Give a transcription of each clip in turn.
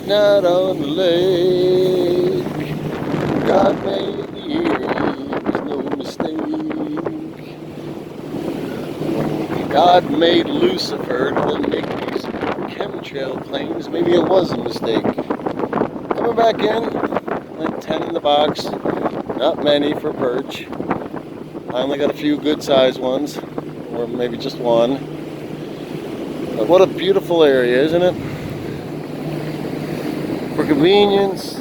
sitting out on the lake. God made the Erie, it was no mistake. God made Lucifer to then make these chemtrail planes. Maybe it was a mistake. Coming back in, like 10 in the box. Not many for perch. I only got a few good sized ones, or maybe just one. But what a beautiful area, isn't it? For convenience,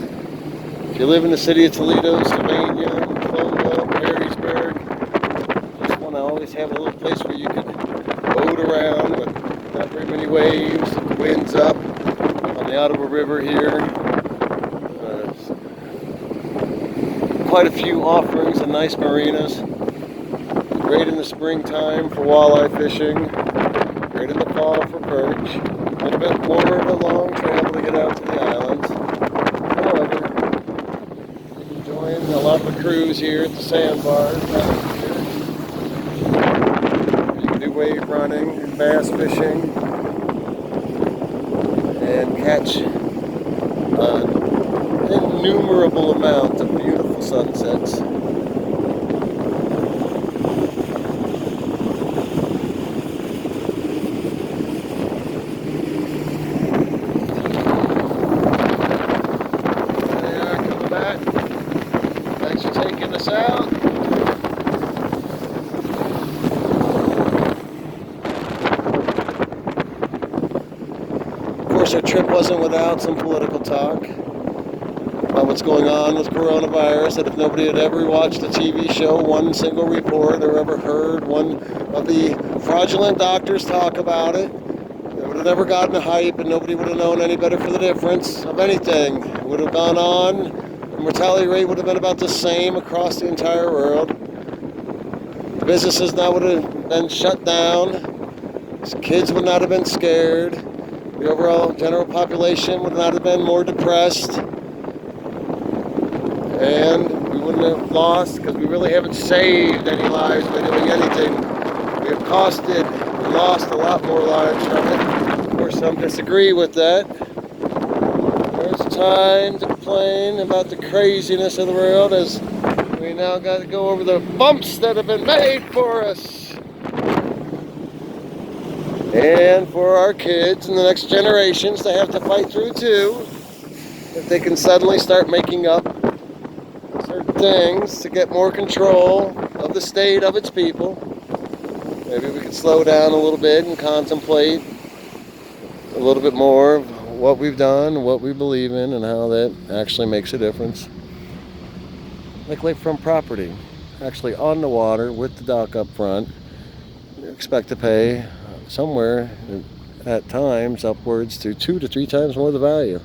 if you live in the city of Toledo, Sylvania, Clonville, Perrysburg, you just want to always have a little place where you can boat around with not very many waves, winds up on the Ottawa River here. Quite a few offerings of nice marinas. Great in the springtime for walleye fishing. Great in the fall for perch. A little bit more of a long travel to get out to the islands. However, enjoying a lot of the crews here at the sandbars. You can do wave running and bass fishing and catch an innumerable amount of beautiful sunsets. Thanks for taking us out. Of course, our trip wasn't without some political talk about what's going on with coronavirus, that if nobody had ever watched a TV show, one single report, or ever heard one of the fraudulent doctors talk about it, they would have never gotten a hype and nobody would have known any better for the difference of anything. It would have gone on. The mortality rate would have been about the same across the entire world. The businesses now would have been shut down. Kids would not have been scared. The overall general population would not have been more depressed. And we wouldn't have lost, because we really haven't saved any lives by doing anything. We have costed and lost a lot more lives from it. Of course, some disagree with that. There's time to complain about the craziness of the world, as we now got to go over the bumps that have been made for us. And for our kids and the next generations to have to fight through too, if they can suddenly start making up certain things to get more control of the state of its people. Maybe we could slow down a little bit and contemplate a little bit more of what we've done, what we believe in, and how that actually makes a difference. Like lakefront property, actually on the water with the dock up front, you expect to pay somewhere at times upwards to 2 to 3 times more the value.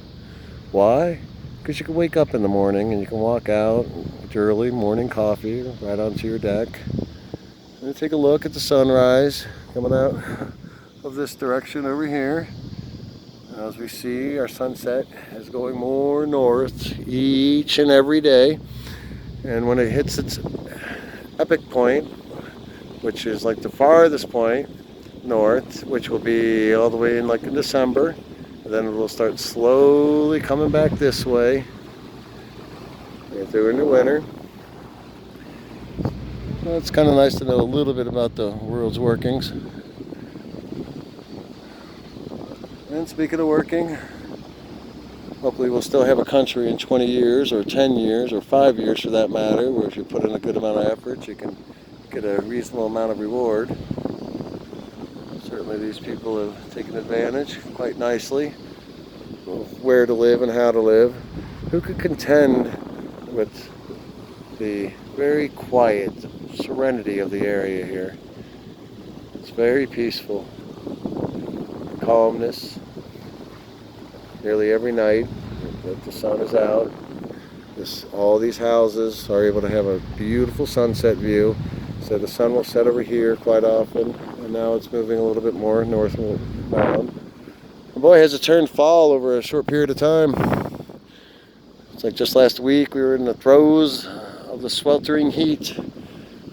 Why? Because you can wake up in the morning and you can walk out with your early morning coffee right onto your deck and take a look at the sunrise coming out of this direction over here. As we see, our sunset is going more north each and every day, and when it hits its epic point, which is like the farthest point north, which will be all the way in like in December, and then it will start slowly coming back this way through the winter. Well, it's kind of nice to know a little bit about the world's workings. And speaking of working, hopefully we'll still have a country in 20 years or 10 years or 5 years for that matter, where if you put in a good amount of effort, you can get a reasonable amount of reward. Certainly these people have taken advantage quite nicely of where to live and how to live. Who could contend with the very quiet serenity of the area here? It's very peaceful. Calmness. Nearly every night that the sun is out, all these houses are able to have a beautiful sunset view. So the sun will set over here quite often, and now it's moving a little bit more northbound. And boy, has it turned fall over a short period of time. It's like just last week we were in the throes of the sweltering heat,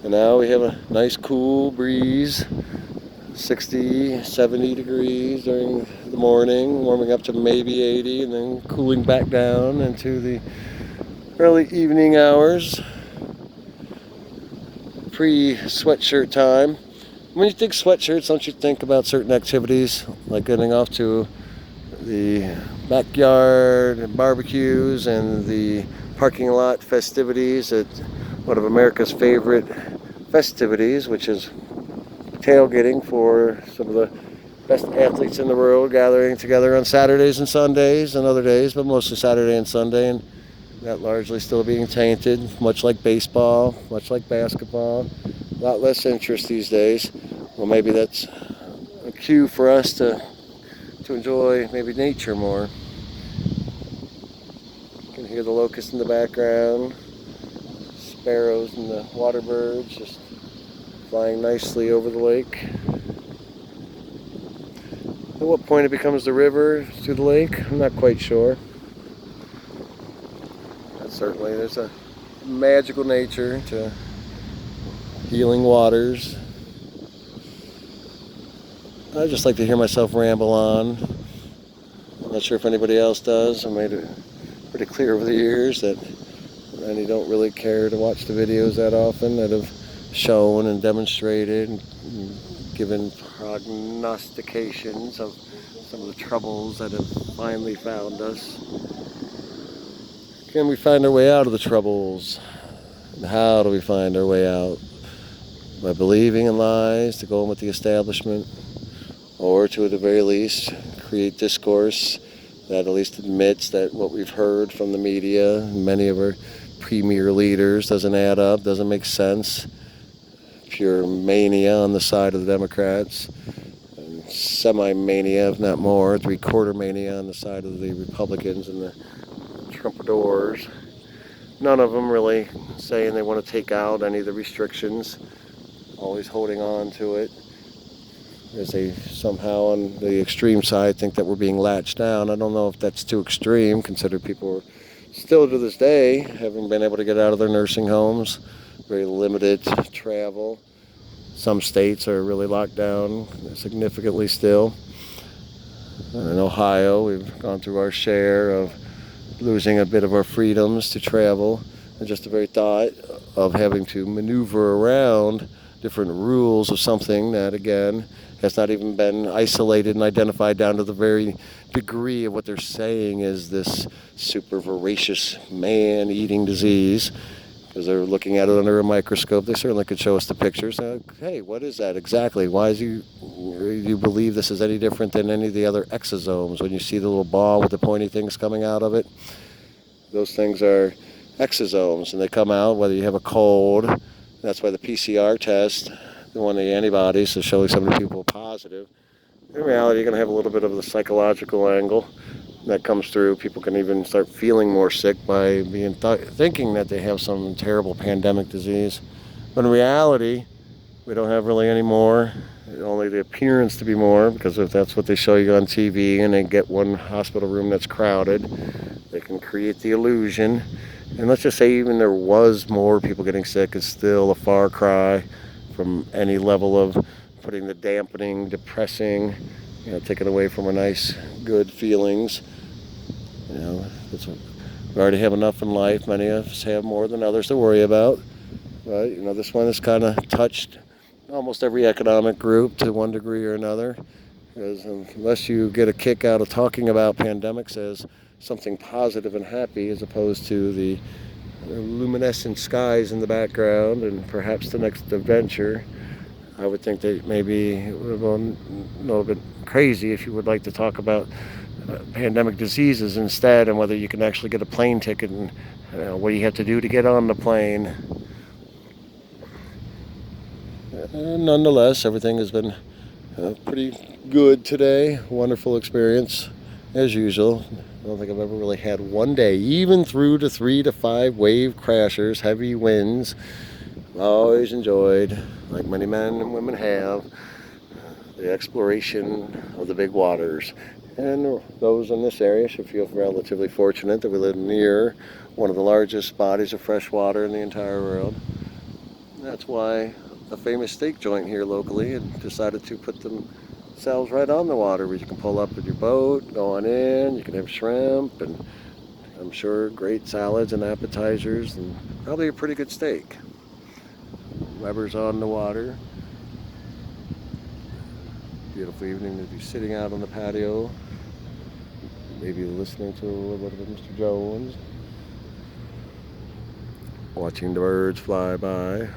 and now we have a nice cool breeze, 60, 70 degrees during the morning, warming up to maybe 80, and then cooling back down into the early evening hours, pre-sweatshirt time. When you think sweatshirts, don't you think about certain activities like getting off to the backyard and barbecues and the parking lot festivities at one of America's favorite festivities, which is tailgating for some of the best athletes in the world gathering together on Saturdays and Sundays and other days, but mostly Saturday and Sunday, and that largely still being tainted, much like baseball, much like basketball. A lot less interest these days. Well, maybe that's a cue for us to enjoy maybe nature more. You can hear the locusts in the background, sparrows and the water birds just flying nicely over the lake. At what point it becomes the river to the lake, I'm not quite sure. But certainly there's a magical nature to healing waters. I just like to hear myself ramble on. I'm not sure if anybody else does. I made it pretty clear over the years that I don't really care to watch the videos that often that have shown and demonstrated and given prognostications of some of the troubles that have finally found us. Can we find our way out of the troubles? And how do we find our way out? By believing in lies, to go in with the establishment, or to at the very least create discourse that at least admits that what we've heard from the media and many of our premier leaders doesn't add up, doesn't make sense. Pure mania on the side of the Democrats, and semi-mania, if not more, three-quarter mania on the side of the Republicans and the Trumpadors. None of them really saying they want to take out any of the restrictions, always holding on to it. As they somehow on the extreme side think that we're being latched down. I don't know if that's too extreme, considering people are still to this day haven't been able to get out of their nursing homes. Very limited travel. Some states are really locked down significantly still. In Ohio, we've gone through our share of losing a bit of our freedoms to travel. And just the very thought of having to maneuver around different rules of something that, again, has not even been isolated and identified down to the very degree of what they're saying is this super voracious man-eating disease. Because they're looking at it under a microscope, they certainly could show us the pictures. Hey, what is that exactly? Why do you believe this is any different than any of the other exosomes? When you see the little ball with the pointy things coming out of it, those things are exosomes, and they come out whether you have a cold. That's why the PCR test, the one of the antibodies, is showing so many people positive. In reality, you're going to have a little bit of the psychological angle that comes through. People can even start feeling more sick by being thinking that they have some terrible pandemic disease. But in reality, we don't have really any more. Only the appearance to be more, because if that's what they show you on TV and they get one hospital room that's crowded, they can create the illusion. And let's just say even there was more people getting sick, it's still a far cry from any level of putting the dampening, depressing, taking away from our nice, good feelings. We already have enough in life. Many of us have more than others to worry about. But, this one has kind of touched almost every economic group to one degree or another. Because unless you get a kick out of talking about pandemics as something positive and happy, as opposed to the luminescent skies in the background and perhaps the next adventure, I would think that maybe it would have gone a little bit crazy if you would like to talk about pandemic diseases instead, and whether you can actually get a plane ticket and what you have to do to get on the plane. Nonetheless, everything has been pretty good today. Wonderful experience, as usual. I don't think I've ever really had one day, even through the 3 to 5 wave crashers, heavy winds. Always enjoyed, like many men and women have, the exploration of the big waters. And those in this area should feel relatively fortunate that we live near one of the largest bodies of fresh water in the entire world. That's why a famous steak joint here locally had decided to put cells right on the water where you can pull up with your boat, go on in, you can have shrimp, and I'm sure great salads and appetizers, and probably a pretty good steak. Weber's on the water. Beautiful evening to be sitting out on the patio, maybe listening to a little bit of Mr. Jones, watching the birds fly by.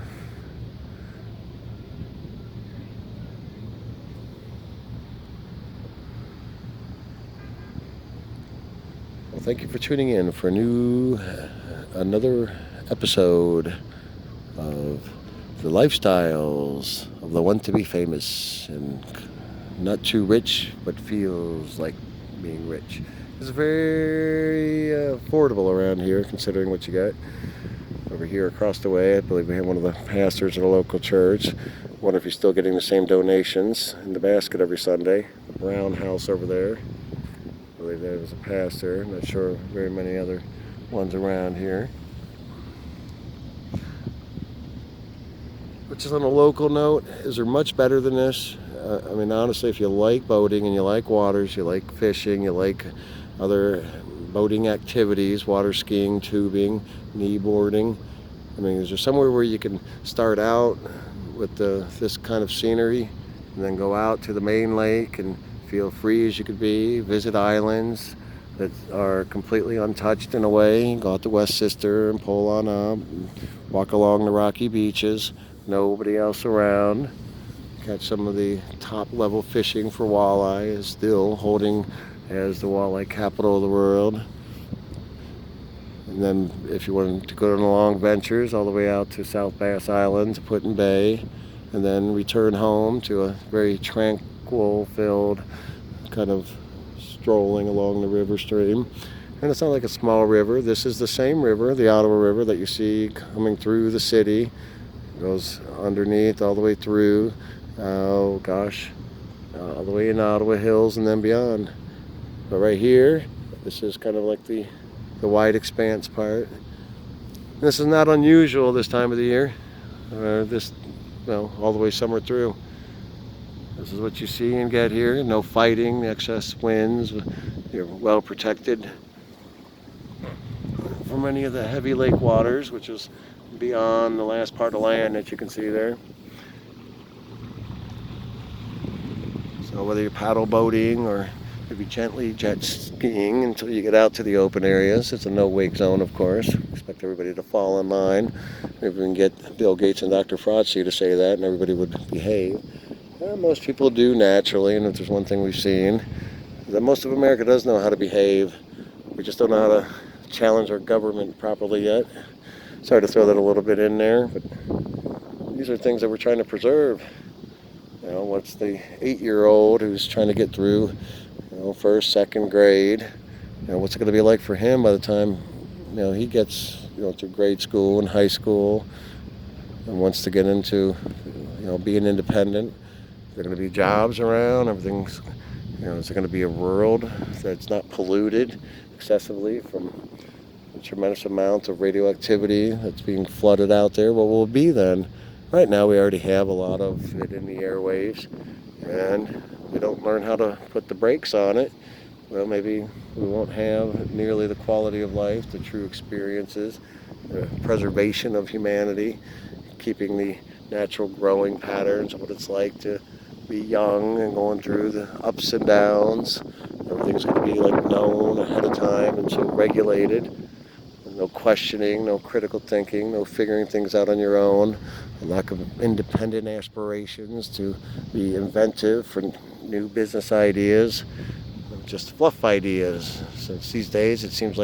Well, thank you for tuning in for another episode of the lifestyles of the want to be famous and not too rich, but feels like being rich. It's very affordable around here, considering what you got. Over here across the way, I believe we have one of the pastors at a local church. I wonder if he's still getting the same donations in the basket every Sunday. The Brown House over there. I believe that was a pastor. I'm not sure very many other ones around here. But just on a local note, is there much better than this? I mean, honestly, if you like boating and you like waters, you like fishing, you like other boating activities, water skiing, tubing, kneeboarding. I mean, is there somewhere where you can start out with this kind of scenery and then go out to the main lake and feel free as you could be, visit islands that are completely untouched in a way, go out to West Sister and pull on up, and walk along the rocky beaches, nobody else around, catch some of the top level fishing for walleye, is still holding as the walleye capital of the world. And then if you wanted to go on long ventures all the way out to South Bass Island, to Put-in Bay, and then return home to a very tranquil filled kind of strolling along the river stream. And it's not like a small river. This is the same river, the Ottawa River, that you see coming through the city. It goes underneath all the way through, all the way in Ottawa Hills and then beyond. But right here, this is kind of like the wide expanse part. And this is not unusual this time of the year. All the way summer through. This is what you see and get here. No fighting, excess winds. You're well protected from any of the heavy lake waters, which is beyond the last part of land that you can see there. So whether you're paddle boating or maybe gently jet skiing until you get out to the open areas, it's a no-wake zone, of course. Expect everybody to fall in line. Maybe we can get Bill Gates and Dr. Fauci to say that and everybody would behave. Well, most people do naturally, and if there's one thing we've seen, that most of America does know how to behave. We just don't know how to challenge our government properly yet. Sorry to throw that a little bit in there, but these are things that we're trying to preserve. What's the 8-year-old who's trying to get through, first, second grade? What's it going to be like for him by the time, he gets, through grade school and high school and wants to get into, being independent? There going to be jobs around? Everything's, is there going to be a world that's not polluted excessively from a tremendous amount of radioactivity that's being flooded out there? What will it be then? Right now we already have a lot of it in the airwaves, and we don't learn how to put the brakes on it. Well, maybe we won't have nearly the quality of life, the true experiences, the preservation of humanity, keeping the natural growing patterns of what it's like to be young and going through the ups and downs. Everything's going to be known ahead of time and so regulated. No questioning, no critical thinking, no figuring things out on your own, a lack of independent aspirations to be inventive for new business ideas, just fluff ideas. Since these days it seems like